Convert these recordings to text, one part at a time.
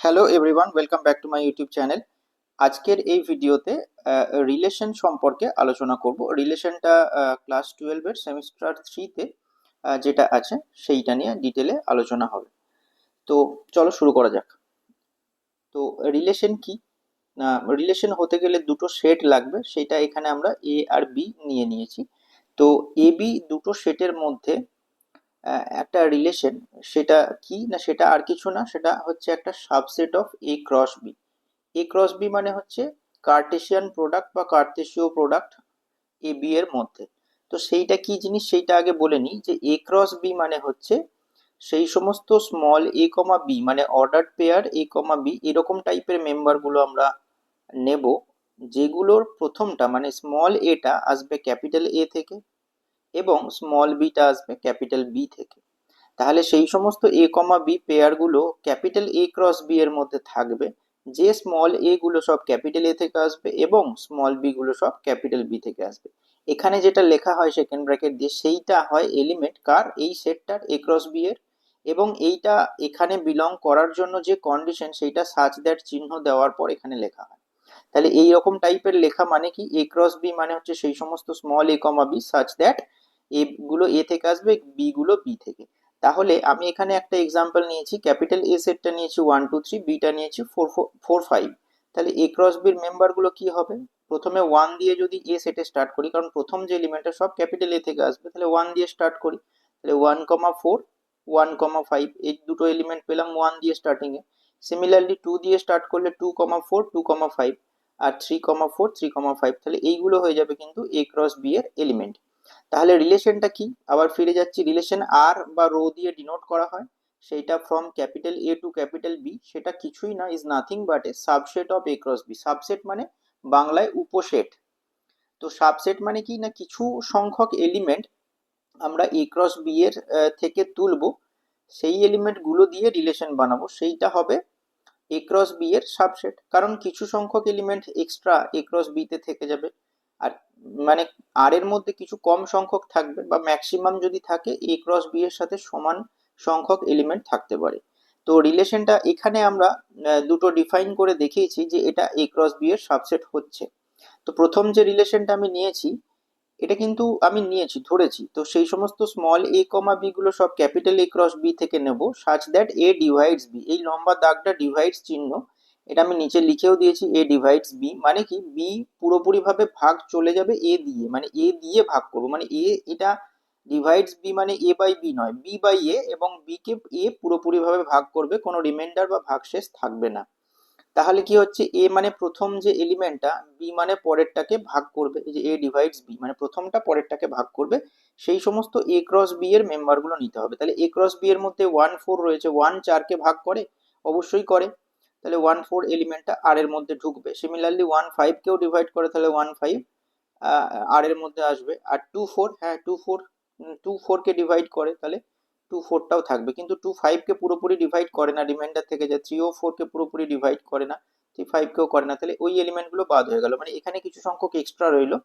Hello everyone, welcome back to my YouTube channel. আজকের এই ভিডিওতে রিলেশন সম্পর্কে আলোচনা করব। রিলেশনটা ক্লাস 12-এর সেমিস্টার 3-তে যেটা আছে সেইটা নিয়ে ডিটেলে আলোচনা হবে। তো চলো শুরু করা যাক। তো রিলেশন কি? রিলেশন হতে গেলে দুটো সেট লাগবে, সেটা এখানে আমরা এ আর বি নিয়ে নিয়েছি। তো এ বি দুটো সেটের মধ্যে একটা রিলেশন, সেটা কি না, সেটা আর কিছু না, সেটা হচ্ছে একটা subset of A cross B. A cross B মানে হচ্ছে কার্টেসিয়ান প্রোডাক্ট বা কার্টেসীয় প্রোডাক্ট এ বি এর মধ্যে। তো সেইটা কি জিনিস সেইটা আগে বলে নিই, যে এ ক্রস বি মানে হচ্ছে সেই সমস্ত স্মল এ কমা বি, মানে অর্ডার পেয়ার এ কমা বি, এরকম টাইপের মেম্বার গুলো আমরা নেব, যেগুলোর প্রথমটা মানে স্মল এটা আসবে ক্যাপিটাল এ থেকে এবং স্মল বিটা আসবে ক্যাপিটাল বি থেকে। তাহলে সেই সমস্ত এ কমা বি পেয়ার গুলো ক্যাপিটাল এ ক্রস বি এর মধ্যে থাকবে, যে স্মল এ গুলো সব ক্যাপিটাল এ থেকে আসবে এবং স্মল বি গুলো সব ক্যাপিটাল বি থেকে আসবে। এখানে যেটা লেখা হয় সেকেন্ড ব্র্যাকেট দিয়ে, সেইটা হয় এলিমেন্ট কার, এই সেটটার এ ক্রস বি এর। এবং এইটা এখানে বিলং করার জন্য যে কন্ডিশন, সেইটা সাচ দ্যাট চিহ্ন দেওয়ার পর এখানে লেখা হয়। তাহলে এই রকম টাইপের লেখা মানে কি, এ ক্রস বি মানে হচ্ছে সেই সমস্ত small A comma B such that A গুলো এ থেকে আসবে, বি গুলো বি থেকে। তাহলে আমি এখানে একটা এক্সাম্পল নিয়েছি, ক্যাপিটাল এ সেটটা নিয়েছি 1 2 3, বিটা নিয়েছি 4 4 5। তাহলে এ ক্রস বির মেম্বার গুলো কি হবে? প্রথমে 1 দিয়ে যদি এ সেটে স্টার্ট করি, কারণ প্রথম যে এলিমেন্টটা সব ক্যাপিটাল এ থেকে আসবে, তাহলে 1 দিয়ে স্টার্ট করি। তাহলে 1 4 1 5, এই দুটো এলিমেন্ট পেলাম 1 দিয়ে স্টার্টিং এ। সিমিলারলি 2 দিয়ে স্টার্ট করলে 2 4 2 5, আর 3 4 3 5। তাহলে এইগুলো হয়ে যাবে কিন্তু এ ক্রস বি এর এলিমেন্ট। তাহলে রিলেশনটা কি, আবার ফিরে যাচ্ছি, রিলেশন আর বা রো দিয়ে ডিনোট করা হয়। সেইটা from capital A to capital B, সেটা কিছুই না, is nothing but a subset of A cross B. Subset মানে বাংলায় উপসেট। তো সাবসেট মানে কি না, কিছু সংখ্যক এলিমেন্ট আমরা এ ক্রস বি এর থেকে তুলবো, সেই এলিমেন্ট গুলো দিয়ে রিলেশন বানাবো, সেইটা হবে এ ক্রস বি এর সাবসেট। কারণ কিছু সংখ্যক এলিমেন্ট এক্সট্রা এ ক্রস বি তে থেকে যাবে, আর মানে আর এর মধ্যে কিছু কম সংখ্যক থাকবে, বা ম্যাক্সিমাম যদি থাকে এ ক্রস বি এর সাথে সমান সংখ্যক এলিমেন্ট থাকতে পারে। তো রিলেশনটা এখানে আমরা দুটো ডিফাইন করে দেখিয়েছি যে এটা এ ক্রস বি এর সাবসেট হচ্ছে। তো প্রথম যে রিলেশনটা আমি নিয়েছি, এটা কিন্তু আমি নিয়েছি ধরেছি, তো সেই সমস্ত স্মল এ কমা বি গুলো সব ক্যাপিটাল এ ক্রস বি থেকে নেব, such that A divides B. এই লম্বা দাগটা ডিভাইডস চিহ্ন, এটা আমি নিচে লিখেও দিয়েছি, এ ডিভাইডস বি মানে কি, বি পুরোপুরি ভাবে ভাগ চলে যাবে এ দিয়ে, মানে এ দিয়ে ভাগ করবো, মানে এ, এটা ডিভাইডস বি মানে এ বাই বি নয়, বি বাই এ, এবং বি কে এ পুরোপুরি ভাবে ভাগ করবে, কোনো রিমাইন্ডার বা ভাগশেষ থাকবে না। তাহলে কি হচ্ছে, এ মানে প্রথম যে এলিমেন্টটা, বি মানে পরেরটাকে ভাগ করবে, এই যে এ ডিভাইডস বি মানে প্রথমটা পরেরটাকে ভাগ করবে, সেই সমস্ত এ ক্রস বি এর মেম্বার গুলো নিতে হবে। তাহলে এ ক্রস বি এর মধ্যে 1 4 রয়েছে, 1 4 কে ভাগ করে, অবশ্যই করে। তাহলে 1 4 এলিমেন্টটা আর এর মধ্যে ঢুকবে। সিমিলারলি 1 5 কেও ডিভাইড করে, তাহলে 1 5 আর এর মধ্যে আসবে। আর 2 4, হ্যাঁ 2 4, 2 4 কে ডিভাইড করে, তাহলে 2 4টাও থাকবে। কিন্তু 2 5 কে পুরোপুরি ডিভাইড করে না, রিমাইন্ডার থেকে যায়। 3 ও 4 কে পুরোপুরি ডিভাইড করে না, 3 5 কেও করে না, তাহলে ওই এলিমেন্ট গুলো বাদ হয়ে গেল। মানে এখানে কিছু সংখ্যক এক্সট্রা রইলো।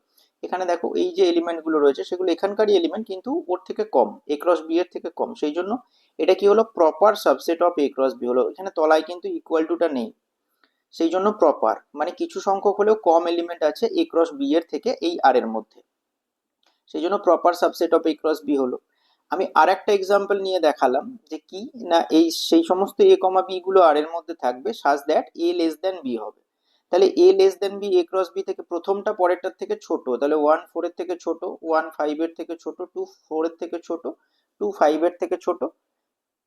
এখানে দেখো এই যে এলিমেন্ট গুলো রয়েছে সেগুলো এখানকারই এলিমেন্ট, কিন্তু ওর থেকে কম, এ ক্রস বি এর থেকে কম, সেই জন্য এটা কি হলো, proper subset of A cross B হলো। এখানে তলায় কিন্তু ইকুয়াল টুটা নেই, সেই জন্য প্রপার, মানে কিছু সংখ্যক হলেও কম এলিমেন্ট আছে এ ক্রস বি এর থেকে এই আর এর মধ্যে, সেই জন্য proper subset of A cross B হলো। আমি আর একটা এক্সাম্পল নিয়ে দেখালাম যে কি না, এই সেই সমস্ত এ কমা বি গুলো আর এর মধ্যে থাকবে such that A less than B হবে। তাহলে A less than B, A cross B থেকে প্রথমটা পরেরটার থেকে ছোট, তাহলে 1 4 এর থেকে ছোট, 1 5 এর থেকে ছোট, 2 4 এর থেকে ছোট, 2 5 এর থেকে ছোট,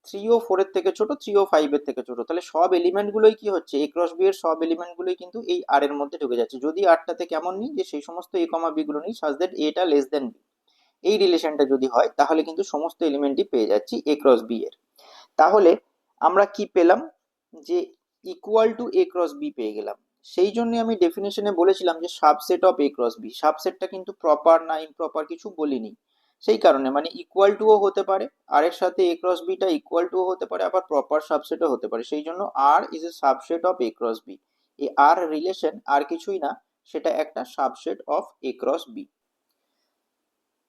3 ও 4 এর থেকে ছোট, 3 ও 5 এর থেকে ছোট। তাহলে সব এলিমেন্ট গুলোই কি হচ্ছে, এ ক্রস বি এর সব এলিমেন্ট গুলোই কিন্তু এই আর এর মধ্যে ঢুকে যাচ্ছে। যদি আরটাতে কেমন নিই, যে সেই সমস্ত এ কমা বি গুলো নিই সাজ দ্যাট এটা লেস দেন বি, এই রিলেশনটা যদি হয়, তাহলে কিন্তু সমস্ত এলিমেন্টই পেয়ে যাচ্ছি এ ক্রস বি এর। তাহলে আমরা কি পেলাম, যে equal to A cross B পেয়ে গেলাম। সেই জন্য আমি ডেফিনেশনে বলেছিলাম যে subset of A cross B. সাবসেটটা কিন্তু প্রপার না ইমপ্রপার কিছু বলিনি, সেই কারণে মানে ইকুয়াল টুও হতে পারে, আর এর সাথে এ ক্রস বিটা ইকুয়াল টুও হতে পারে, আবার প্রপার সাবসেটও হতে পারে। সেই জন্য R is a subset of A cross B. এই আর রিলেশন আর কিছুই না, সেটা একটা subset of A cross B.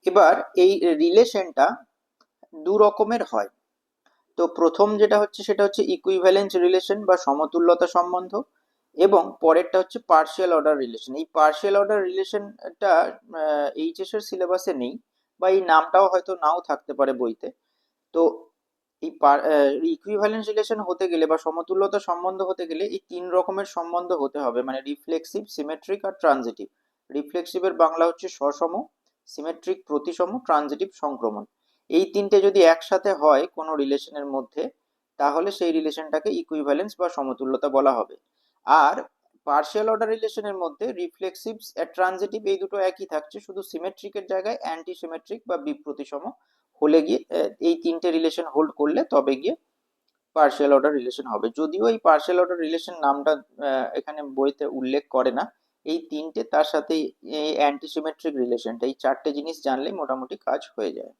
এবার এই রিলেশনটা দু রকমের হয়। তো তো প্রথম যেটা হচ্ছে সেটা হচ্ছে ইকুইভ্যালেন্স রিলেশন বা সমতুল্যতা সম্বন্ধ, এবং পরেরটা হচ্ছে পার্শিয়াল অর্ডার রিলেশন। এই পার্শিয়াল অর্ডার রিলেশনটা এইচএস এর সিলেবাসে নেই, বা এই নামটাও হয়তো নাও থাকতে পারে বইতে। তো এই ইকুইভ্যালেন্স রিলেশন হতে গেলে বা সমতুল্যতা সম্বন্ধ হতে গেলে এই তিন রকমের সম্বন্ধ হতে হবে, মানে রিফ্লেক্সিভ, সিমেট্রিক আর ট্রানজিটিভ। রিফ্লেক্সিভের বাংলা হচ্ছে সসম, সিমেট্রিক প্রতিসম, ট্রানজিটিভ সংক্রমণ। এই তিনটে যদি একসাথে হয় কোনো রিলেশনের মধ্যে, তাহলে সেই রিলেশনটাকে ইকুইভ্যালেন্স বা সমতুল্যতা বলা হবে। আর পার্শিয়াল অর্ডার রিলেশনের মধ্যে রিফ্লেক্সিভ আর ট্রানজিটিভ এই দুটো একই থাকছে, শুধু সিমেট্রিকের জায়গায় অ্যান্টি সিমেট্রিক বা বিপ্রতিসম হলে গিয়ে এই তিনটে রিলেশন হোল্ড করলে তবে গিয়ে পার্শিয়াল অর্ডার রিলেশন হবে। যদিও এই পার্শিয়াল অর্ডার রিলেশন নামটা এখানে বইতে উল্লেখ করে না, এই তিনটে তার সাথে এই অ্যান্টিসিমেট্রিক রিলেশনটা, এই চারটে জিনিস জানলেই মোটামুটি কাজ হয়ে যায়।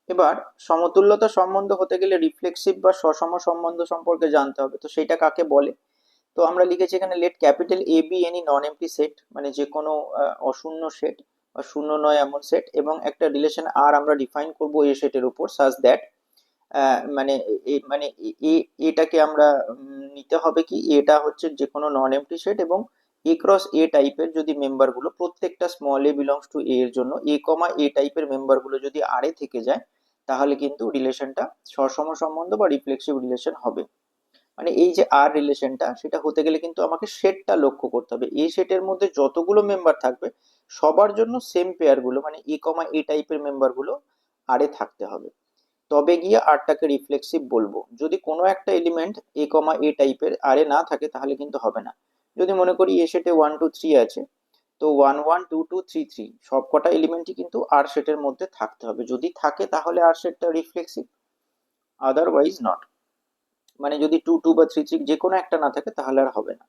এবার সমতুল্যতা সম্বন্ধ হতে গেলে রিফ্লেক্সিভ বা সসম সম্বন্ধ সম্পর্কে জানতে হবে। তো সেটা কাকে বলে? তো আমরা লিখেছি এখানে, let capital A B any non empty set, মানে যে কোনো অশূন্য সেট বা শূন্য নয় এমন সেট, এবং একটা রিলেশন আর আমরা ডিফাইন করব এ সেটের উপর, সাজ দ্যাট মানে মানে এটাকে আমরা নিতে হবে কি, এটা হচ্ছে যে কোনো নন এমপ্টি সেট, এবং এ ক্রস এ টাইপের যদি মেম্বার গুলো প্রত্যেকটা স্মল এ বিলংস টু এ এর জন্য এ কমা এ টাইপের মেম্বার গুলো যদি আর এ থেকে যায়, তাহলে কিন্তু রিলেশনটা সসম সম্বন্ধ বা রিফ্লেক্সিভ রিলেশন হবে। মানে এই যে আর রিলেশনটা, সেটা হতে গেলে কিন্তু আমাকে সেটটা লক্ষ্য করতে হবে। এই সেটের মধ্যে যতগুলো মেম্বার থাকবে সবার জন্য সেম পেয়ার গুলো, মানে এ কমা এ টাইপের মেম্বার গুলো আর এ থাকতে হবে, তবে গিয়ে আরটাকে রিফ্লেক্সিভ বলবো। যদি কোনো একটা এলিমেন্ট এ কমা এ টাইপের আর এ না থাকে তাহলে কিন্তু হবে না। যদি মনে করি এ সেটে 1 2 3 আছে, তো 1 1 2 2 3 3 সব কটা এলিমেন্টই কিন্তু আর সেটের মধ্যে থাকতে হবে। যদি থাকে তাহলে আর সেটটা রিফ্লেক্সিভ, আদারওয়াইজ নট। মানে যদি 2 2 বা 3 3 যে কোনো একটা না থাকে তাহলে আর হবে না।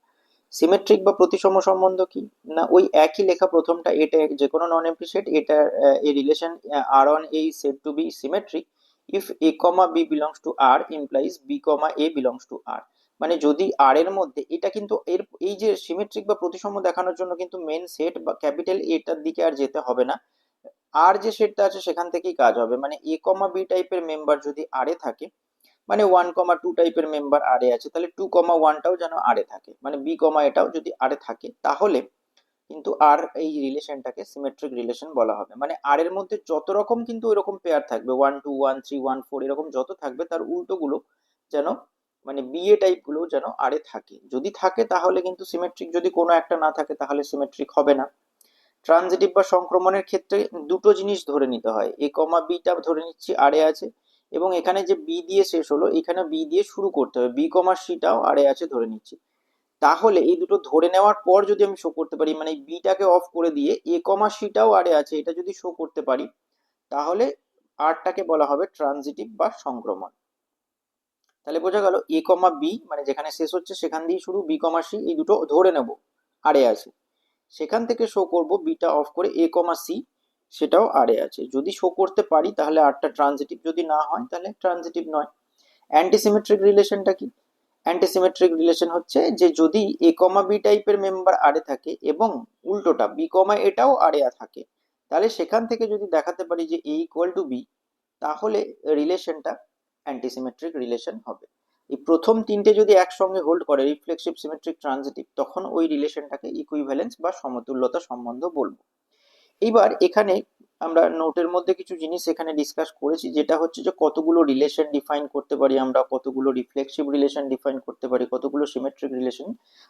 সিমেট্রিক বা প্রতিসম সম্বন্ধ কি না, ওই একই লেখা প্রথমটা, এটা যে কোনো নন এমপ্টি সেট, এটা a relation R on a set to be symmetric if A comma B belongs to R implies B comma A belongs to R. মানে যদি আর এর মধ্যে, এটা কিন্তু এর এই যে সিমেট্রিক বা প্রতিসম দেখানোর জন্য কিন্তু মেন সেট বা ক্যাপিটাল এটার দিকে আর যেতে হবে না, আর যে সেটটা আছে সেখান থেকেই কাজ হবে। মানে এ কমা বি টাইপের মেম্বার যদি আর এ থাকে, মানে 1 2 টাইপের মেম্বার আর এ আছে, তাহলে 2 1টাও যেন আর এ থাকে, মানে বি কমা এটাও যদি আর এ থাকে, তাহলে কিন্তু আর এই রিলেশনটাকে সিমেট্রিক রিলেশন বলা হবে। মানে আর এর মধ্যে যত রকম কিন্তু এরকম পেয়ার থাকবে, 1 2 1 3 1 4 এরকম যত থাকবে, তার উল্টো গুলো যেন, মানে বিএ টাইপ গুলো যেন আর এ থাকে। যদি থাকে তাহলে কিন্তু সিমেট্রিক, যদি কোনো একটা না থাকে তাহলে সিমেট্রিক হবে না। ট্রানজিটিভ বা সংক্রমণের ক্ষেত্রে দুটো জিনিস ধরে নিতে হয়, এ কমা বিটা ধরে নিচ্ছি আর এ আছে, এবং এখানে যে বি দিয়ে শেষ হলো এখানে বি দিয়ে শুরু করতে হবে, বি কমা সিটাও আর এ আছে ধরে নিচ্ছি। তাহলে এই দুটো ধরে নেওয়ার পর যদি আমি শো করতে পারি, মানে বিটাকে অফ করে দিয়ে এ কমা সিটাও আর এ আছে এটা যদি শো করতে পারি, তাহলে আরটাকে বলা হবে ট্রানজিটিভ বা সংক্রমণ। তাহলে বোঝা গেল, এ কমা বি মানে যেখানে শেষ হচ্ছে সেখান দিয়ে শুরু, বি কমা সি এই দুটো ধরে নেব আর এ আছে, সেখান থেকে শো করব বিটা অফ করে এ কমা সি, সেটাও আর এ আছে। যদি শো করতে পারি তাহলে আরটা ট্রানজিটিভ, যদি না হয় তাহলে ট্রানজিটিভ নয়। অ্যান্টিসিমেট্রিক রিলেশনটা কি? অ্যান্টিসিমেট্রিক রিলেশন হচ্ছে যে যদি এ কমা বি টাইপের মেম্বার আর এ থাকে এবং উল্টোটা বি কমা এটাও আর এ থাকে, তাহলে সেখান থেকে যদি দেখাতে পারি যে এ ইকুয়াল টু বি, তাহলে রিলেশনটা অ্যান্টিসিমেট্রিক রিলেশন হবে। এই প্রথম তিনটে যদি একসঙ্গে হোল্ড করে, রিফ্লেক্সিভ, সিমেট্রিক, ট্রানজিটিভ, তখন ওই রিলেশনটাকে ইকুইভ্যালেন্স বা সমতুল্যতা সম্বন্ধ বলবো। এইবার এখানে আমরা নোটের মধ্যে কিছু জিনিস এখানে ডিসকাস করেছি, যেটা হচ্ছে যে কতগুলো রিলেশন ডিফাইন করতে পারি আমরা, কতগুলো রিফ্লেক্সিভ রিলেশন ডিফাইন করতে পারি, কতগুলো সিমেট্রিক রিলেশন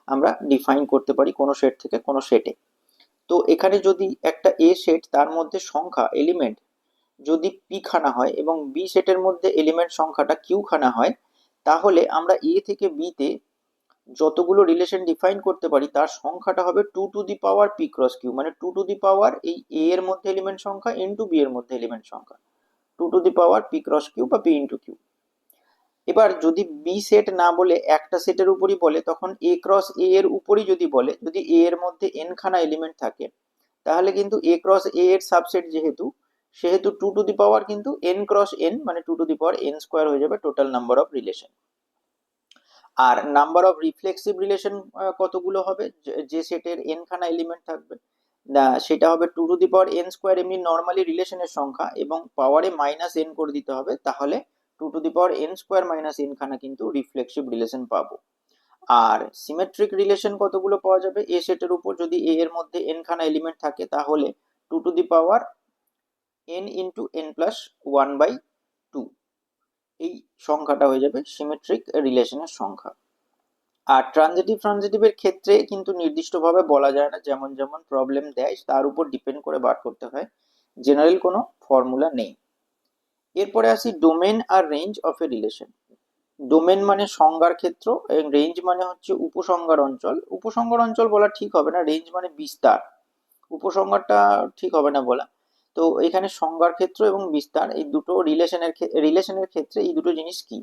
আমরা ডিফাইন করতে পারি কোনো সেট থেকে কোনো সেটে। তো এখানে যদি একটা এ সেট, তার মধ্যে সংখ্যা এলিমেন্ট যদি পি খানা হয় এবং বি সেটের মধ্যে এলিমেন্ট সংখ্যাটা কিউ খানা হয়, তাহলে আমরা এ থেকে বি তে যতগুলো রিলেশন ডিফাইন করতে পারি তার সংখ্যাটা হবে 2 to the power P cross Q, মানে 2 টু দি পাওয়ার এই এ এর মধ্যে এলিমেন্ট সংখ্যা ইন্টু বি এর মধ্যে এলিমেন্ট সংখ্যা, 2 to the power P cross Q বা পি ইন্টু কিউ। এবার যদি বি সেট না বলে একটা সেটের উপরই বলে, তখন এ ক্রস এ এর উপরই যদি বলে, যদি এ এর মধ্যে এন খানা এলিমেন্ট থাকে, তাহলে কিন্তু এ ক্রস এ এর সাবসেট যেহেতু, সেহেতু 2 টু দি পাওয়ার কিন্তু এন ক্রস এন, মানে 2 to the power N square হয়ে যাবে টোটাল নাম্বার অফ রিলেশন। আর নাম্বার অফ রিফ্লেক্সিভ রিলেশন কতগুলো হবে, যে সেটের এন খানা এলিমেন্ট থাকবে না, সেটা হবে 2 to the power N square, এমনি নর্মালি রিলেশনের সংখ্যা, এবং পাওয়ারে মাইনাস এন করে দিতে হবে, তাহলে two to the power N square minus N খানা কিন্তু রিফ্লেক্সিভ রিলেশন পাবো। আর সিমেট্রিক রিলেশন কতগুলো পাওয়া যাবে, এ সেটের উপর যদি এ এর মধ্যে এন খানা এলিমেন্ট থাকে তাহলে two to the power N into N plus one by two, এই সংখ্যাটা হয়ে যাবে সিমেট্রিক রিলেশনের সংখ্যা। আর ট্রানজিটিভের ক্ষেত্রে কিন্তু নির্দিষ্টভাবে বলা যায় না, যেমন যেমন প্রবলেম দেয় তার উপর ডিপেন্ড করে বার করতে হয়, জেনারেল কোনো ফর্মুলা নেই। এরপরে আসি ডোমেন আর range of a relation. Domain মানে সংজ্ঞার ক্ষেত্র, এবং রেঞ্জ মানে হচ্ছে উপসংহার অঞ্চল। উপসংহার অঞ্চল বলা ঠিক হবে না, রেঞ্জ মানে বিস্তার, উপসংহারটা ঠিক হবে না বলা। তো এখানে সংজ্ঞার ক্ষেত্র এবং বিস্তার, এই দুটো রিলেশনের ক্ষেত্রে এই দুটো জিনিস কি।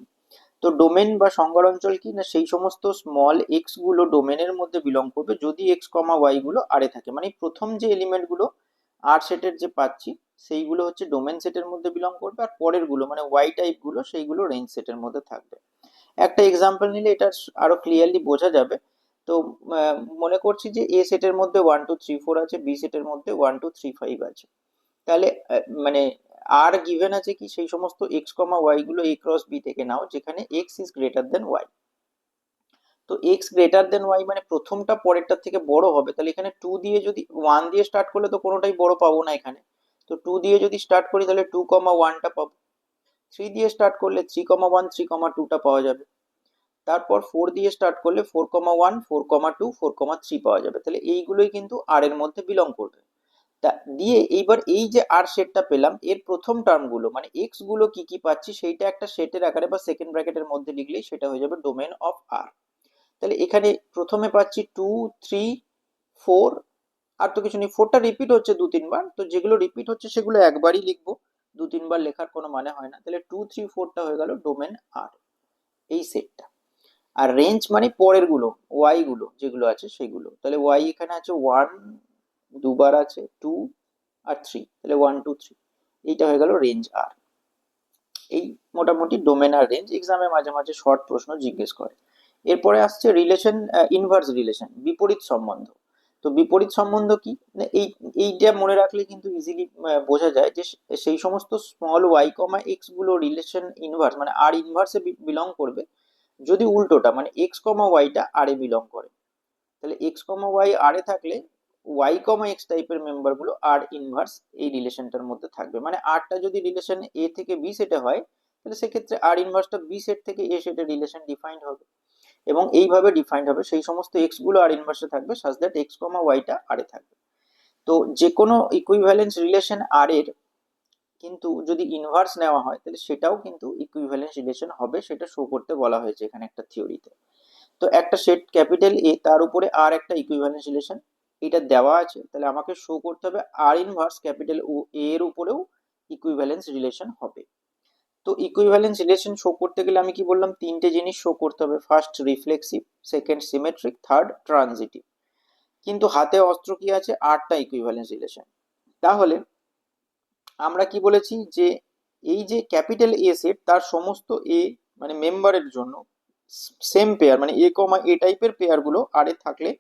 তো ডোমেন বা সংজ্ঞার অঞ্চল কি না, সেই সমস্ত স্মল এক্স গুলো ডোমেনের মধ্যে বিলং করবে যদি এক্স কমা ওয়াই গুলো আরে থাকে, মানে প্রথম যে এলিমেন্ট গুলো আর সেটের যে পাচ্ছি সেইগুলো হচ্ছে ডোমেন সেটের মধ্যে বিলং করবে, আর পরের গুলো মানে ওয়াই টাইপ গুলো সেইগুলো রেঞ্জ সেটের মধ্যে থাকবে। একটা এক্সাম্পল নিলে এটা আরো ক্লিয়ারলি বোঝা যাবে। তো মনে করছি যে এ সেটের মধ্যে 1 2 3 4 আছে, বি সেটের মধ্যে 1 2 3 5 আছে। তাহলে মানে আর গিভেন আছে কি, সেই সমস্ত এক্স কমা ওয়াই গুলো এ ক্রস বি থেকে নাও যেখানে X is greater than Y. তো এক্স গ্রেটার দেন ওয়াই মানে প্রথমটা পরেরটার থেকে বড় হবে, তাহলে এখানে টু দিয়ে যদি ওয়ান দিয়ে স্টার্ট করলে তো কোনোটাই বড় পাবো না এখানে। তো টু দিয়ে যদি স্টার্ট করি তাহলে 2 কমা 1টা পাবো। থ্রি দিয়ে স্টার্ট করলে 3 কমা 1 3 কমা 2টা পাওয়া যাবে। তারপর ফোর দিয়ে স্টার্ট করলে 4 কমা 1 4 কমা 2 4 কমা 3 পাওয়া যাবে। তাহলে এইগুলোই কিন্তু আর এর মধ্যে বিলং করবে। তা দিয়ে এইবার এই যে আর সেটটা পেলাম এর প্রথম টার্ম গুলো মানে এক্স গুলো কি কি পাচ্ছি সেইটা একটা সেটের আকারে বা সেকেন্ড ব্র্যাকেটের মধ্যে লিখলেই সেটা হয়ে যাবে ডোমেন অফ আর। তাহলে এখানে প্রথমে পাচ্ছি 2 3 4, আর তো কিছু নেই, ফোরটা রিপিট হচ্ছে 2 3 বার, তো যেগুলো রিপিট হচ্ছে সেগুলো একবারই লিখবো, 2 3 বার লেখার কোনো মানে হয় না। তাহলে 2 3 4টা হয়ে গেল ডোমেন আর, এই সেটটা। আর রেঞ্জ মানে পরের গুলো ওয়াই গুলো যেগুলো আছে সেগুলো, তাহলে ওয়াই এখানে আছে 1 দুবার আছে, 2 আর 3, তাহলে 1 2 3, এইটা হয়ে গেল রেঞ্জ আর। এই মোটামুটি ডোমেন আর রেঞ্জ এক্সামে মাঝে মাঝে শর্ট প্রশ্ন জিজ্ঞেস করে। এরপরে আসছে রিলেশন, ইনভার্স রিলেশন, বিপরীত সম্বন্ধ। তো বিপরীত সম্বন্ধ কি না, এইটা মনে রাখলে কিন্তু ইজিলি বোঝা যায় যে সেই সমস্ত স্মল ওয়াই কমা এক্স গুলো রিলেশন ইনভার্স মানে আর ইনভার্সে বিলং করবে যদি উল্টোটা মানে এক্স কমা ওয়াইটা আর এ বিলং করে। তাহলে এক্স কমা ওয়াই আর এ থাকলে ওয়াই কমা এক্স টাইপের মেম্বার গুলো আর ইনভার্স এই রিলেশনটার মধ্যে থাকবে। মানে আরটা যদি রিলেশন এ থেকে বি সেটে হয় তাহলে সেক্ষেত্রে আর ইনভার্সটা বি সেট থেকে এ সেটে রিলেশন ডিফাইন্ড হবে, এবং এইভাবে ডিফাইন্ড হবে সেই সমস্ত এক্স গুলো আর ইনভার্সে থাকবে সাজ দ্যাট এক্স কমা ওয়াইটা আর এ থাকবে। তো যে কোনো ইকুইভ্যালেন্স রিলেশন আর এর কিন্তু যদি ইনভার্স নেওয়া হয় তাহলে সেটাও কিন্তু ইকুইভ্যালেন্স রিলেশন হবে, সেটা শো করতে বলা হয়েছে এখানে একটা থিওরিতে। তো একটা সেট ক্যাপিটাল এ তার উপরে আর একটা ইকুইভ্যালেন্স রিলেশন এটা দেওয়া আছে, তাহলে আমাকে শো করতে হবে আর ইনভার্স ক্যাপিটাল ও এর উপরেও ইকুইভ্যালেন্স রিলেশন হবে। তো ইকুইভ্যালেন্স রিলেশন শো করতে গেলে আমি কি বললাম, তিনটে জিনিস শো করতে হবে, first reflexive, second symmetric, third transitive. কিন্তু হাতে অস্ত্র কি আছে, আটটা ইকুইভ্যালেন্স রিলেশন। তাহলে আমরা কি বলেছি যে এই যে ক্যাপিটাল এ সেট তার সমস্ত এ মানে মেম্বারের জন্য সেম পেয়ার মানে এ কমা এ টাইপের পেয়ার গুলো আর এ থাকলে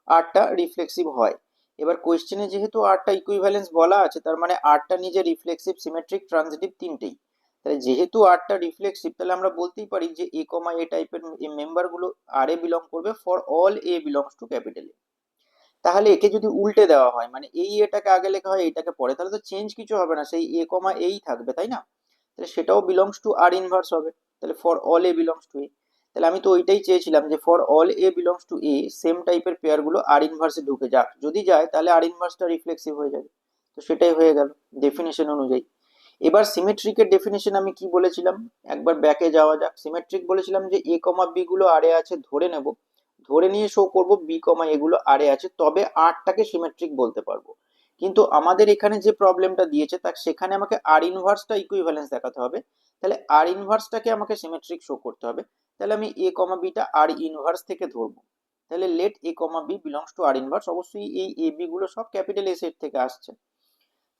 আরটা রিফ্লেক্সিভ হয়। এবার কোয়েশ্চেনে যেহেতু আরটা ইকুইভ্যালেন্স বলা আছে তার মানে আরটা নিজে রিফ্লেক্সিভ সিমেট্রিক ট্রানজিটিভ তিনটেই। তাহলে যেহেতু আরটা রিফ্লেক্সিভ তাহলে আমরা বলতেই পারি যে এ কমা এ টাইপের মেম্বার গুলো আর এ বিলং করবে for all A belongs to capital A. তাহলে একে যদি উল্টে দেওয়া হয় মানে এই এটাকে আগে লেখা হয় এইটাকে পরে, তাহলে তো চেঞ্জ কিছু হবে না, সেই এ কমা এই থাকবে তাই না। তাহলে সেটাও বিলংস টু আর ইনভার্স হবে, তাহলে for all A belongs to A. তাহলে আমি তো ওইটাই চেয়েছিলাম যে for all A belongs to A same টাইপের পেয়ার গুলো আর ইনভার্সে ঢুকে যাক, যদি যায় তাহলে আর ইনভার্সটা রিফ্লেক্সিভ হয়ে যাবে। তো সেটাই হয়ে গেল ডেফিনেশন অনুযায়ী। এবার সিমেট্রিকের ডেফিনেশন আমি কি বলেছিলাম, একবার ব্যাকে যাওয়া যাক। সিমেট্রিক বলেছিলাম যে এ কমা বি গুলো আরে আছে ধরে নেব, ধরে নিয়ে শো করব বি কমা এগুলো আরে আছে, তবে আরটাকে সিমেট্রিক বলতে পারবো। কিন্তু আমাদের এখানে যে প্রবলেমটা দিয়েছে তা সেখানে আমাকে আর ইনভার্সটা ইকুইভ্যালেন্স দেখাতে হবে, তাহলে আর ইনভার্সটাকে আমাকে সিমেট্রিক শো করতে হবে। তাহলে আমি এ কমা বিটা আর ইনভার্স থেকে ধরবো, তাহলে let A comma B belongs to R inverse, অবশ্যই এই এ বি গুলো সব ক্যাপিটাল এ সেট থেকে আসছে।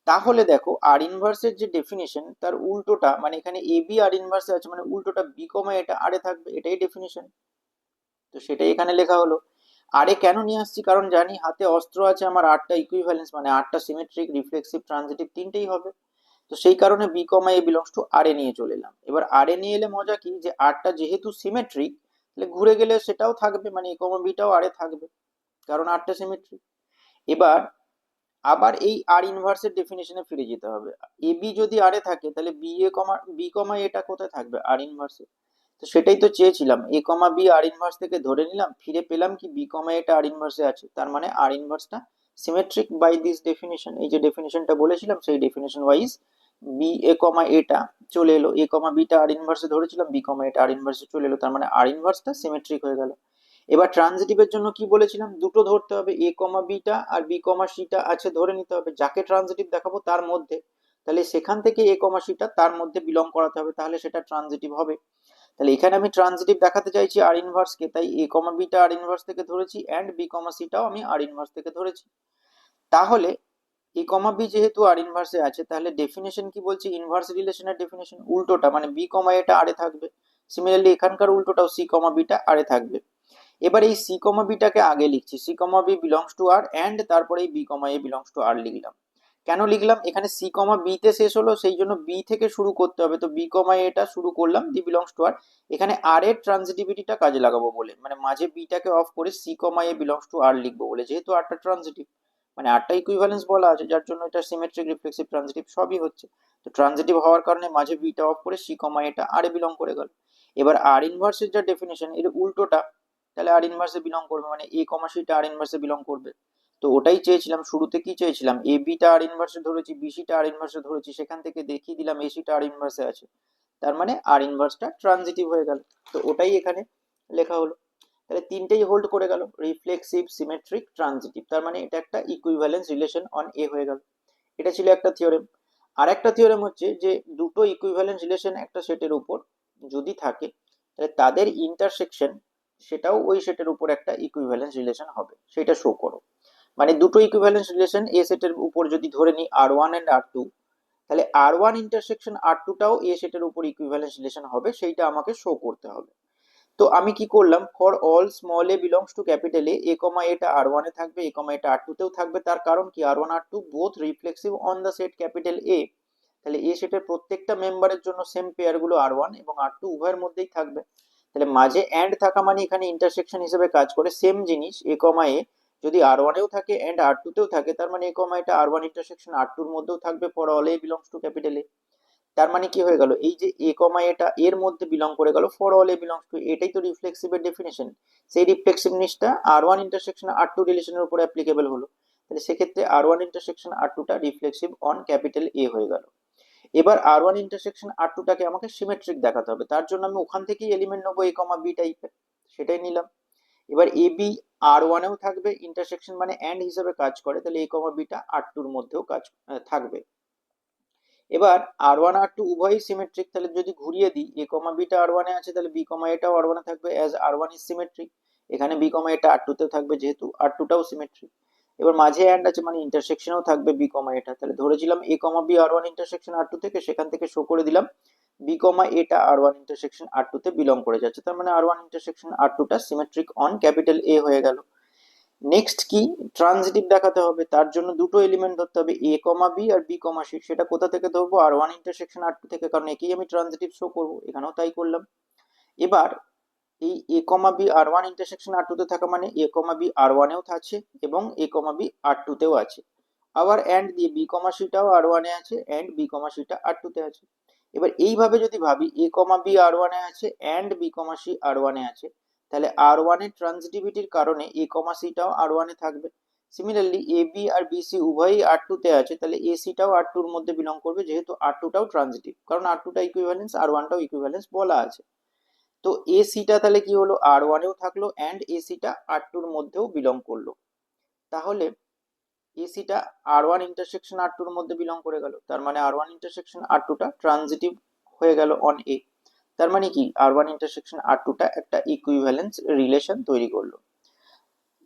তাহলে দেখো আর ইনভার্সের যে ডেফিনিশন তার উল্টোটা মানে এখানে এ বি আর ইনভার্সে আছে মানে উল্টোটা বি কমা এটা আরে থাকবে, এটাই ডেফিনিশন। তো সেটাই এখানে লেখা হলো। আরে কেন নিয়ে আসছি, কারণ জানি হাতে অস্ত্র আছে আমার আটটা ইকুইভ্যালেন্স মানে আটটা সিমেট্রিক রিফ্লেক্সিভ ট্রানজিটিভ তিনটেই হবে। তো সেই কারণে B comma A belongs to R এ নিয়ে চলে এলাম। এবার আর এ নিয়ে এলে মজা কি, যে আরটা যেহেতু সিমেট্রিক, তাহলে ঘুরে গেলে সেটাও থাকবে, মানে এ কমা বিটাও আর এ থাকবে, কারণ আরটা সিমেট্রিক। এবার আবার এই আর ইনভার্সের ডেফিনেশনে ফিরে যেতে হবে। এ বি যদি আর এ থাকে, তাহলে বি কমা এটা কোথায় থাকবে, আর ইনভার্সে। তো সেটাই তো চেয়েছিলাম, এ কমা বি আর ইনভার্স থেকে ধরে নিলাম, ফিরে পেলাম কি বি কমা এটা আর ইনভার্সে আছে, তার মানে আর ইনভার্সটা সিমেট্রিক বাই দিস ডেফিনেশন। এই যে ডেফিনেশনটা বলেছিলাম সেই definition wise B A comma এটা চলে এলো, এ কমা বিটা আর ইনভার্সে ধরেছিলাম, বি কমা এটা আর ইনভার্সে চলে এলো, তার মানে আর ইনভার্সটা সিমেট্রিক হয়ে গেল। এবার ট্রানজিটিভের জন্য কি বলেছিলাম, দুটো ধরতে হবে, এ কমা বিটা আর বি কমা সিটা আছে ধরে নিতে হবে, যাকে ট্রানজিটিভ দেখাবো তার মধ্যে, তাহলে সেখান থেকে এ কমা সিটা তার মধ্যে বিলং করাতে হবে, তাহলে সেটা ট্রানজিটিভ হবে। তাহলে এখানে আমি ট্রানজিটিভ দেখাতে চাইছি আর ইনভার্স কে, তাই এ কমা বিটা আর ইনভার্স থেকে ধরেছি, এন্ড বি কমা সিটাও আমি আর ইনভার্স থেকে ধরেছি। তাহলে এ কমা বি যেহেতু আর ইনভার্সে আছে, তাহলে ডেফিনেশন কি বলছে, ইনভার্স রিলেশনের ডেফিনেশন উল্টোটা, মানে বি কমা এটা আরে থাকবে। সিমিলারলি এখানকার উল্টোটাও সি কমা বিটা আরে থাকবে। এবার এই সি কমা বিটাকে আগে লিখছি, C comma B belongs to R, and তারপরে এই B comma A belongs to R লিখলাম। কেন লিখলাম, এখানে সি কমা বি তে শেষ হলো, সেই জন্য বি থেকে শুরু করতে হবে, তো বি কমা এটা শুরু করলাম, দি বিলংস টু আর। এখানে আর এর ট্রানজিটিভিটিটা কাজে লাগাবো বলে, মানে মাঝে বিটাকে অফ করে C comma A belongs to R লিখবো বলে, যেহেতু আরটা ট্রানজিটিভ, মানে আরটা ইকুইভ্যালেন্স বলা আছে, যার জন্য এটা সিমেট্রিক, রিফ্লেক্সিভ, ট্রানজিটিভ সবই হচ্ছে। তো ট্রানজিটিভ হওয়ার কারণে মাঝে বিটা অফ করে সি কমা এটা আর এ বিলং করে গেল। এবার আর ইনভার্সের যা ডেফিনেশন এর উল্টোটা, তাহলে আর ইনভার্সে বিলং করবে, মানে এ কমা সিটা আর ইনভার্সে বিলং করবে। তো ওটাই চেয়েছিলাম, শুরুতে কি চেয়েছিলাম, এ বিটা আর ইনভার্সে ধরেছি, বি সিটা আর ইনভার্সে ধরেছি, সেখান থেকে দেখিয়ে দিলাম এ সিটা আর ইনভার্সে আছে, তার মানে আর ইনভার্সটা ট্রানজিটিভ হয়ে গেল। তো ওটাই এখানে লেখা হলো। তাহলে তিনটেই হোল্ড করে গেল, রিফ্লেক্সিভ, সিমেট্রিক, ট্রানজিটিভ, তার মানে এটা একটা ইকুইভ্যালেন্স রিলেশন অন এ হয়ে গেল। এটা ছিল একটা থিওরেম। আর একটা থিওরেম হচ্ছে যে দুটো ইকুইভ্যালেন্স রিলেশন একটা সেটের উপর যদি থাকে, তাহলে তাদের ইন্টারসেকশন সেটাও ওই সেটের উপর একটা ইকুইভ্যালেন্স রিলেশন হবে, সেটা শো করো। মানে দুটো ইকুইভ্যালেন্স রিলেশন এ সেটের উপর যদি ধরে নিই আর ওয়ান এন্ড আর টু, তাহলে আর ওয়ান ইন্টারসেকশন আর টুটাও এ সেটের উপর ইকুইভ্যালেন্স রিলেশন হবে, সেইটা আমাকে শো করতে হবে। তো আমি কি করলাম, for all small A belongs to capital A comma এটা আর ওয়ানে থাকবে, এ কমা এটা আর টু তেও থাকবে, তার কারণ কি R one R two both reflexive on the set capital A. তাহলে এ সেটের প্রত্যেকটা মেম্বারের জন্য সেম পেয়ার গুলো আর ওয়ান এবং আর টু উভয়ের মধ্যেই থাকবে। তাহলে মাঝে এন্ড থাকা মানে এখানে ইন্টারসেকশন হিসেবে কাজ করে, সেম জিনিস এ কমা এ যদি আর ওয়ানেও থাকে এন্ড আর টু তেও থাকে, তার মানে এ কমা এটা আর ওয়ান ইন্টারসেকশন আর টুর মধ্যেও থাকবে, for all A belongs to capital এ। তার মানে কি হয়ে গেল, এই যে এ কমা এটা এর মধ্যে বিলং করে গেল, for all A belongs two, এটাই তো রিফ্লেক্সিভের ডেফিনেশন। সেই রিফ্লেক্সিভনেসটা আর ওয়ান ইন্টারসেকশন আর টু রিলেশনের উপর অ্যাপ্লিকেবল হলো। তাহলে সেক্ষেত্রে আর ওয়ান ইন্টারসেকশন আর টুটা রিফ্লেক্সিভ অন ক্যাপিটাল এ হয়ে গেল। এবার আর ওয়ান ইন্টারসেকশন আর টুটাকে আমাকে সিমেট্রিক দেখাতে হবে, তার জন্য আমি ওখান থেকেই এলিমেন্ট নেবো এ কমা বি টাইপের, সেটাই নিলাম। এবার এ বি আর ওয়ানেও থাকবে, ইন্টারসেকশন মানে এন্ড হিসেবে কাজ করে, তাহলে এ কমা বিটা আর টুর মধ্যেও কাজ থাকবে। এবার আর ওয়ান আর টু উভয়ই সিমেট্রিক, তাহলে যদি ঘুরিয়ে দিই, এ কমা বিটা আর ওয়ানে আছে, তাহলে বি কমা এটাও আর ওয়ানে থাকবে, as R one is symmetric. এখানে বি কমা এটা আর টুতেও থাকবে, যেহেতু আর টুটাও সিমেট্রিক। এবার মাঝে অ্যান্ড আছে মানে ইন্টারসেকশনেও থাকবে বি কমা এটা, তাহলে ধরেছিলাম এ কমা বি আর ওয়ান ইন্টারসেকশন আর টু থেকে, সেখান থেকে শো করে দিলাম বি কমা এটা আর ওয়ান ইন্টারসেকশন আর টু তে বিলং করে যাচ্ছে, তার মানে আর ওয়ান ইন্টারসেকশন আর টুটা সিমেট্রিক অন ক্যাপিটাল এ হয়ে গেল। নেক্সট কি, ট্রানজিটিভ দেখাতে হবে, তার জন্য দুটো এলিমেন্ট ধরতে হবে, এ কমা বি আর বি কমা সি। সেটা কোথা থেকে ধরবো, আর ওয়ান ইন্টারসেকশন আর টু থেকে, কারণ একেই আমি ট্রানজিটিভ শো করবো, এখানেও তাই করলাম। এবার এই এ কমা বি আর ওয়ান ইন্টারসেকশন আর টু তে থাকা মানে এ কমা বি আর ওয়ানেও আছে এবং এ কমা বি আর টু তেও আছে। আবার এন্ড দিয়ে বি কমা সিটাও আর ওয়ানে আছে, এন্ড বি কমা সিটা আর টু তে আছে। এবার এইভাবে যদি ভাবি, এ কমা বি আর ওয়ানে আছে এন্ড বি কমা সি আর ওয়ানে আছে, তাহলে আর ওয়ানের ট্রানজিটিভিটির কারণে এ কমা সিটাও আর ওয়ানে থাকবে। Similarly A B R B C উভয়ই আর টু তে আছে, তাহলে এ সিটাও আর টুর মধ্যে বিলং করবে, যেহেতু আর টুটাও ট্রানজিটিভ, কারণ আর টুটা ইকুইভ্যালেন্স আর ওয়ানটাও ইকুইভ্যালেন্স বলা আছে। তো এ সিটা তাহলে কি হলো, আর ওয়ানেও থাকলো এন্ড এ সিটা আর টুর মধ্যেও বিলং করলো। তাহলে এ সিটা আর ওয়ান ইন্টারসেকশন আর টুর মধ্যে বিলং করে গেল, তার মানে আর ওয়ান ইন্টারসেকশন আর টুটা ট্রানজিটিভ হয়ে গেল অন এ। তার মানে কি, আর ওয়ান ইন্টারসেকশন আর টুটা একটা ইকুইভ্যালেন্স রিলেশন তৈরি করলো।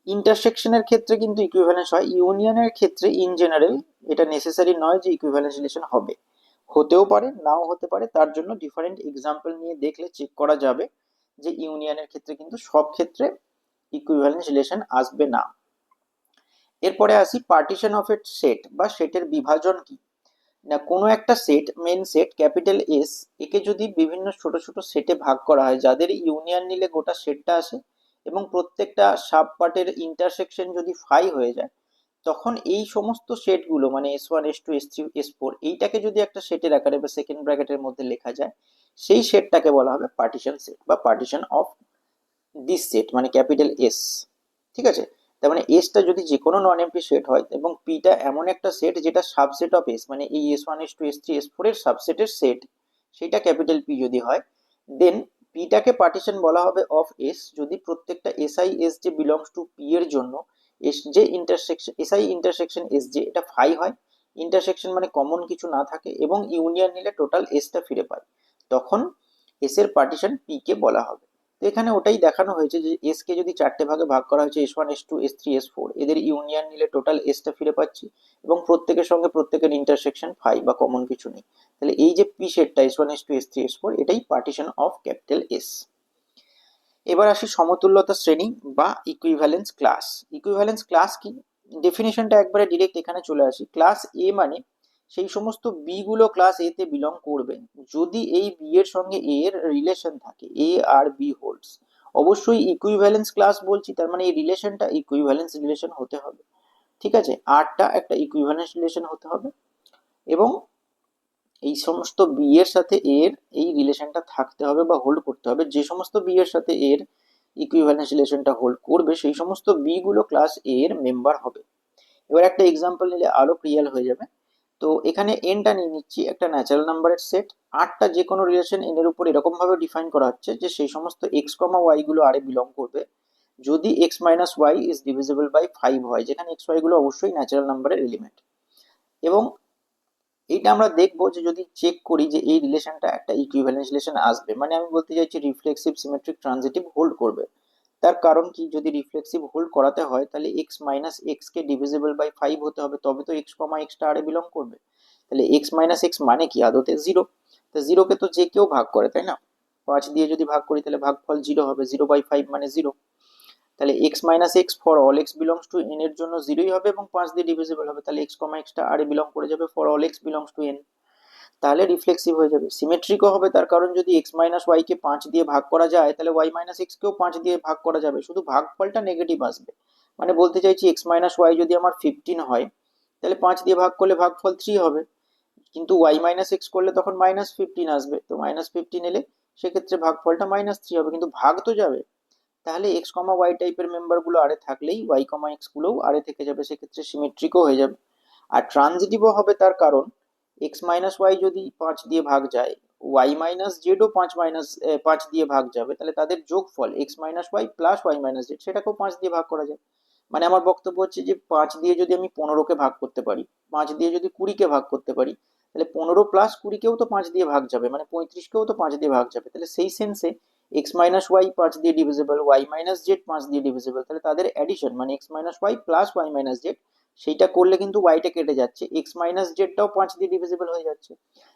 ইন্টারসেকশনের ক্ষেত্রে কিন্তু ইকুইভ্যালেন্স হয়, ইউনিয়নের ক্ষেত্রে ইন জেনারেল এটা নেসেসারি নয় যে ইকুইভ্যালেন্স রিলেশন হবে, হতেও পারে নাও হতে পারে, তার জন্য ডিফারেন্ট এক্সাম্পল নিয়ে দেখলে চেক করা যাবে যে ইউনিয়নের ক্ষেত্রে কিন্তু সব ক্ষেত্রে ইকুইভ্যালেন্স রিলেশন আসবে না। এরপরে আসি পার্টিশন অফ এ সেট বা সেটের বিভাজন কি। না, কোনো একটা set, main set capital S, একে যদি বিভিন্ন ছোট ছোট সেটে ভাগ করা হয় যাদের ইউনিয়ন নিলে গোটা সেটটা আসে, এবং প্রত্যেকটা সাব পার্টের ইন্টারসেকশন যদি ফাই হয়ে যায়, তখন এই সমস্ত সেটগুলো মানে S1 S2 S3 S4 এইটাকে যদি একটা সেটের আকারে বা সেকেন্ড ব্র্যাকেটের মধ্যে লেখা যায়, সেই সেটটাকে বলা হবে পার্টিশন সেট বা পার্টিশন অফ দিস সেট মানে ক্যাপিটাল এস। ঠিক আছে, তার মানে এসটা যদি যে কোনো নন এমপ্টি সেট হয় এবং পিটা এমন একটা সেট যেটা সাবসেট অফ এস, মানে এই S1 S2 S3 S4 এর সাবসেটের সেট, সেটা ক্যাপিটাল পি যদি হয়, দেন পিটাকে পার্টিশন বলা হবে অফ এস যদি প্রত্যেকটা এসআই এস যে বিলংস টু পি এর জন্য এস যে ইন্টারসেকশন এসআই ইন্টারসেকশন এস যে এটা ফাই হয়, ইন্টারসেকশন মানে কমন কিছু না থাকে এবং ইউনিয়ন নিলে টোটাল এসটা ফিরে পায়, তখন এস এর পার্টিশন পি কে বলা হবে। তো এখানে ওটাই দেখানো হয়েছে যে এস কে যদি চারটে ভাগে ভাগ করা হয়েছে S1 S2 S3 S4, এদের ইউনিয়ন নিলে টোটাল এসটা ফিরে পাচ্ছি এবং প্রত্যেকের সঙ্গে প্রত্যেকের ইন্টারসেকশন ফাই বা কমন কিছু নেই। তাহলে এই যে পি সেটটা S1 S2 S3 S4 এটাই পার্টিশন অফ ক্যাপিটাল এস। এবার আসি সমতুল্যতা শ্রেণী বা ইকুইভ্যালেন্স ক্লাস। ইকুইভ্যালেন্স ক্লাস কি, ডেফিনেশনটা একবারে ডিরেক্ট এখানে চলে আসি। ক্লাস এ মানে সেই সমস্ত বি গুলো ক্লাস এ তে বিলং করবে যদি এই বি এর সঙ্গে এ এর রিলেশন থাকে, এ আর বি হোল্ডস। অবশ্যই ইকুইভ্যালেন্স ক্লাস বলছি, তার মানে এই রিলেশনটা ইকুইভ্যালেন্স রিলেশন হতে হবে। ঠিক আছে, আরটা একটা ইকুইভ্যালেন্স রিলেশন হতে হবে এবং এই সমস্ত বি এর সাথে এর এই রিলেশনটা থাকতে হবে বা হোল্ড করতে হবে। যে সমস্ত বি এর সাথে এর ইকুইভ্যালেন্স রিলেশনটা হোল্ড করবে সেই সমস্ত বি গুলো ক্লাস এ এর মেম্বার হবে। এবার একটা এক্সাম্পল নিলে আরো ক্লিয়ার হয়ে যাবে। তো এখানে এনটা নিয়ে নিচ্ছি একটা ন্যাচারাল নাম্বারের সেট, আটটা যে কোনো রিলেশন এন এর উপর এরকম ভাবে ডিফাইন করা হচ্ছে যে সেই সমস্ত এক্স কমা ওয়াই গুলো আরে বিলং করবে যদি X minus Y is divisible by 5 হয়, যেখানে এক্স ওয়াই গুলো অবশ্যই ন্যাচারাল নাম্বারের এলিমেন্ট। এবং এইটা আমরা দেখবো যে যদি চেক করি যে এই রিলেশনটা একটা ইকুইভ্যালেন্স রিলেশন আসবে, মানে আমি বলতে চাইছি রিফ্লেক্সিভ সিমেট্রিক ট্রানজিটিভ হোল্ড করবে। তার কারণ কি, যদি রিফ্লেক্সিভ হোল্ড করাতে হয় তাহলে এক্স মাইনাস এক্স কে ডিভিজিবল বাই 5 হতে হবে, তবে তো এক্স কমা এক্সটা আরে বিলং করবে। তাহলে এক্স মাইনাস এক্স মানে কি, আদতে জিরো। তো জিরোকে তো যে কেউ ভাগ করে, তাই না? 5 দিয়ে যদি ভাগ করি তাহলে ভাগফল জিরো হবে, 0/5 মানে জিরো। তাহলে X minus x for all x belongs to N এর জন্য জিরোই হবে এবং 5 দিয়ে ডিভিজিবল হবে, তাহলে এক্স কমা এক্সটা আরে বিলং করে যাবে for all x belongs to N. তাহলে রিফ্লেক্সিভ হয়ে যাবে। সিমেট্রিকও হবে, তার কারণ যদি এক্স মাইনাস ওয়াই কে 5 দিয়ে ভাগ করা যায় তাহলে ওয়াই মাইনাস এক্স কেও 5 দিয়ে ভাগ করা যাবে, শুধু ভাগফলটা নেগেটিভ আসবে। মানে বলতে চাইছি এক্স মাইনাস ওয়াই যদি আমার 15 হয় তাহলে 5 দিয়ে ভাগ করলে ভাগফল 3 হবে, কিন্তু ওয়াই মাইনাস এক্স করলে তখন -15 আসবে, তো -15 এলে সেক্ষেত্রে ভাগফলটা -3 হবে, কিন্তু ভাগ তো যাবে। তাহলে এক্স কমা ওয়াই টাইপের মেম্বার গুলো আরে থাকলেই ওয়াই কমা এক্স গুলোও আরে থেকে যাবে, সেক্ষেত্রে সিমেট্রিকও হয়ে যাবে। আর ট্রানজিটিভও হবে, তার কারণ এক্স মাইনাস ওয়াই যদি 5 দিয়ে ভাগ যায়, ওয়াই মাইনাস জেডও 5 দিয়ে ভাগ যাবে, তাহলে তাদের যোগফল X minus Y plus Y minus Z সেটাকেও 5 দিয়ে ভাগ করা যায়। মানে আমার বক্তব্য হচ্ছে যে 5 দিয়ে যদি আমি 15কে ভাগ করতে পারি, 5 দিয়ে যদি 20কে ভাগ করতে পারি, তাহলে 15 প্লাস 20কেও তো 5 দিয়ে ভাগ যাবে, মানে 35কেও তো 5 দিয়ে ভাগ যাবে। তাহলে সেই সেন্সে এক্স মাইনাস ওয়াই 5 দিয়ে ডিভিজিবল, ওয়াই মাইনাস জেড 5 দিয়ে ডিভিজিবল, তাহলে তাদের অ্যাডিশন মানে X minus Y plus Y minus Z, সেইটা করলে কিন্তু ওয়াইটা কেটে যাচ্ছে, এক্স মাইনাস জেডটাও 5 দিয়ে ডিভিজিবল হয়ে যাচ্ছে।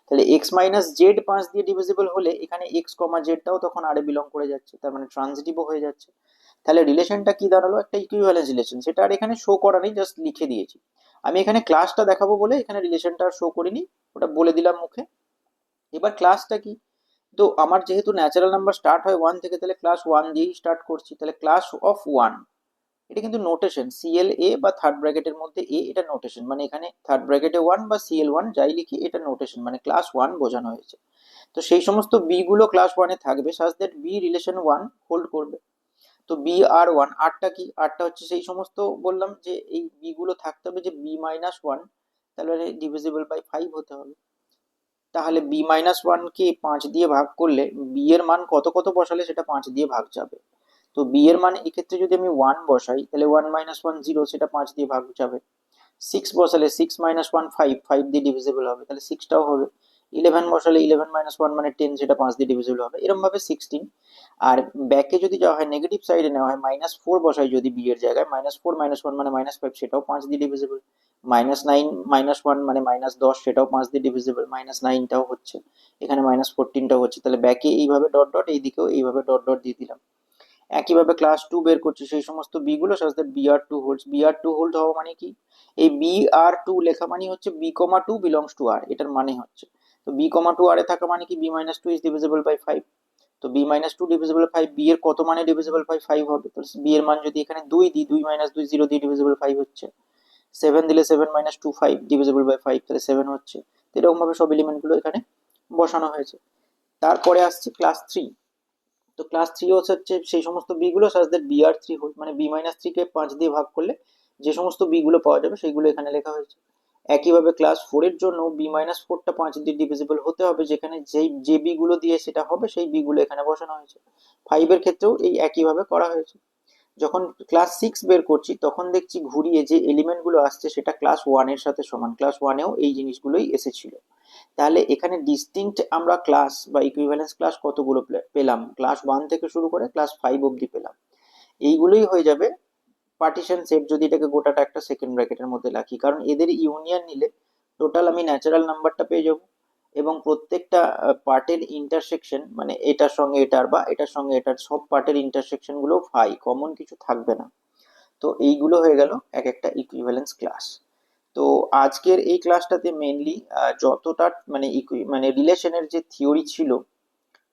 তাহলে এক্স মাইনাস জেড 5 দিয়ে ডিভিজিবল হলে এখানে এক্স কমা জেডটাও তখন আরে বিলং করে যাচ্ছে, তার মানে ট্রানজিটিভও হয়ে যাচ্ছে। তাহলে রিলেশনটা কি দাঁড়ালো, একটা ইকুইভ্যালেন্স রিলেশন, সেটা আর এখানে শো করা নেই, জাস্ট লিখে দিয়েছি। আমি এখানে ক্লাসটা দেখাবো বলে এখানে রিলেশনটা আর শো করিনি, ওটা বলে দিলাম মুখে। এবার ক্লাসটা কি, তো আমার যেহেতু ন্যাচারাল নাম্বার স্টার্ট হয় 1 থেকে, তাহলে ক্লাস 1 দিয়েই স্টার্ট করছি। তাহলে ক্লাস অফ 1, এটা কিন্তু নোটেশন, সিএল এ বা থার্ড ব্র্যাকেটের মধ্যে এ, এটা নোটেশন, মানে এখানে থার্ড ব্র্যাকেটে 1 বা সিএল 1 যাই লিখি এটা নোটেশন, মানে ক্লাস 1 বোঝানো হয়েছে। তো সেই সমস্ত বি গুলো ক্লাস 1 এ থাকবে such that B relation 1 hold করবে। তো বি আর 1, আরটা কি, আরটা হচ্ছে সেই সমস্ত বললাম যে এই বি গুলো থাকতে হবে যে বি মাইনাস 1 তাহলে ডিভিজিবল বাই 5 হতে হবে। তাহলে বি মাইনাস 1 কে 5 দিয়ে ভাগ করলে বি এর মান কত কত বসালে সেটা 5 দিয়ে ভাগ যাবে। তো বি এর মান এক্ষেত্রে যদি আমি 1 বসাই তাহলে 1 মাইনাস 1 0, সেটা 5 দিয়ে ভাগ যাবে। 6 বসালে 6 মাইনাস 1 5, 5 দিয়ে ডিভিজিবল হবে, তাহলে 6টাও হবে। 11 বসালে 11 মাইনাস 1 মানে 10, সেটা 5 দিয়ে ডিভিজিবল হবে, এরকম ভাবে 16। আর ব্যাকে যদি যাওয়া হয় নেগেটিভ সাইডে নেওয়া হয়, -4 বসাই যদি বি এর জায়গায়, -4 -1 মানে -5, সেটাও 5 দিয়ে ডিভিজিবল। -9 -1 মানে -10, সেটাও 5 দিয়ে ডিভিজিবল, -9টাও হচ্ছে, এখানে -14টাও হচ্ছে। তাহলে ব্যাকে এইভাবে ডট ডট, এইদিকেও এইভাবে ডট ডট দিয়ে দিলাম। একইভাবে ক্লাস টু বের করছি, সেই সমস্ত বি গুলো such that B R two holds. B R two hold হওয়া মানে কি, এই বি আর টু লেখা মানে হচ্ছে B comma two belongs to R, এটার মানে হচ্ছে, তো বি কমা টু আর এ থাকা মানে কি B minus two is divisible by five. তো B minus two divisible by five, B এর কত মানে ডিভিজিবল বাই ফাইভ হবে, তো বি এর মান যদি এখানে দুই দিই, দুই মাইনাস দুই জিরো দিয়ে ডিভিজিবল ফাইভ হচ্ছে। সেভেন দিলে seven minus two five divisible by five, তাহলে সেভেন হচ্ছে। তো এরকম ভাবে সব এলিমেন্ট গুলো এখানে বসানো হয়েছে। তারপরে আসছে ক্লাস থ্রি। তো ক্লাস থ্রি হচ্ছে সেই সমস্ত বি গুলো such that B R three hold, মানে বি মাইনাস থ্রি কে পাঁচ দিয়ে ভাগ করলে যে সমস্ত বি গুলো পাওয়া যাবে সেইগুলো এখানে লেখা হয়েছে। একইভাবে ক্লাস ফোর এর জন্য বি মাইনাস ফোরটা পাঁচ দিয়ে ডিভিজিবল হতে হবে, যেখানে যেই যে বি গুলো দিয়ে সেটা হবে সেই বি গুলো এখানে বসানো হয়েছে। ফাইভ এর ক্ষেত্রেও এই একইভাবে করা হয়েছে। যখন ক্লাস সিক্স বের করছি তখন দেখছি ঘুরিয়ে যে এলিমেন্ট গুলো আসছে সেটা ক্লাস ওয়ান এর সাথে সমান, ক্লাস ওয়ানেও এই জিনিসগুলোই এসেছিল। তাহলে এখানে ডিস্টিংক্ট আমরা ক্লাস বা ইকুইভ্যালেন্স ক্লাস কতগুলো পেলাম, ক্লাস ওয়ান থেকে শুরু করে ক্লাস ফাইভ অব্দি পেলাম। এইগুলোই হয়ে যাবে পার্টিশন সেট, যদি এটাকে গোটাটা একটা সেকেন্ড ব্র্যাকেটের মধ্যে রাখি, কারণ এদের ইউনিয়ন নিলে টোটাল আমি ন্যাচারাল নাম্বারটা পেয়ে যাবো। এবং প্রত্যেকটা পার্টের ইন্টারসেকশন, মানে এটার সঙ্গে এটার বা এটার সঙ্গে এটার সব পার্টের ইন্টারসেকশন গুলো ফাই, কমন কিছু থাকবে না। তো এইগুলো হয়ে গেল এক একটা ইকুইভ্যালেন্স ক্লাস। তো আজকের এই ক্লাসটাতে মেনলি যতটা মানে মানে রিলেশনের যে থিওরি ছিল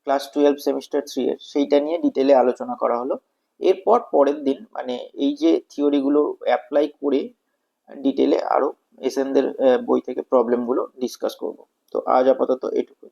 ক্লাস টুয়েলভ সেমিস্টার থ্রি এর, সেইটা নিয়ে ডিটেলে আলোচনা করা হলো। এরপর পরের দিন মানে এই যে থিওরিগুলো অ্যাপ্লাই করে ডিটেলে আরো এসএনদের বই থেকে প্রবলেমগুলো ডিসকাস করব। তো আজ আপাতত এটুকু।